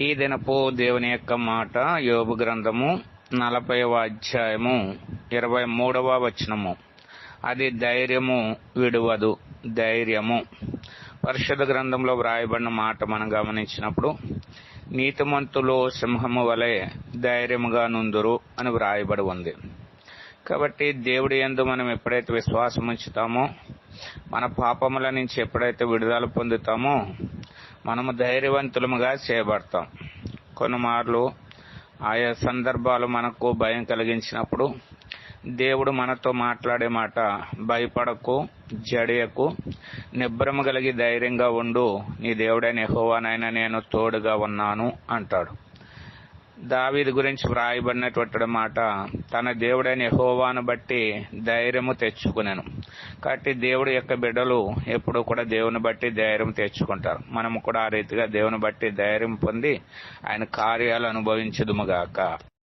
ఈ దినపు దేవుని యొక్క మాట యోబు గ్రంథము 40వ అధ్యాయము 23వ వచనము. అది ధైర్యము విడువదు. ధైర్యము పరిశుద్ధ గ్రంథంలో వ్రాయబడిన మాట మనం గమనించినప్పుడు, నీతిమంతులు సింహము వలె ధైర్యముగా నుందురు అని వ్రాయబడి ఉంది. కాబట్టి దేవుడి యందు మనం ఎప్పుడైతే విశ్వాసం ఉంచుతామో, మన పాపముల నుంచి ఎప్పుడైతే విడుదల పొందుతామో, మనము ధైర్యవంతులముగా చేయబడతాం. కొన్నిమార్లు ఆయా సందర్భాలు మనకు భయం కలిగించినప్పుడు దేవుడు మనతో మాట్లాడే మాట, భయపడకు, జడియకు, నిబ్బరము కలిగి ధైర్యంగా ఉండు, నీ దేవుడైన యెహోవానైనా నేను తోడుగా ఉన్నాను అంటాడు. దావీదు గురించి వ్రాయబడినటువంటి మాట, తన దేవుడైన యెహోవాను బట్టి ధైర్యము తెచ్చుకునేను. కాబట్టి దేవుడి యొక్క బిడ్డలు ఎప్పుడు కూడా దేవుని బట్టి ధైర్యం తెచ్చుకుంటారు. మనము కూడా ఆ రీతిగా దేవుని బట్టి ధైర్యం పొంది ఆయన కార్యాలు అనుభవించుదుముగాక.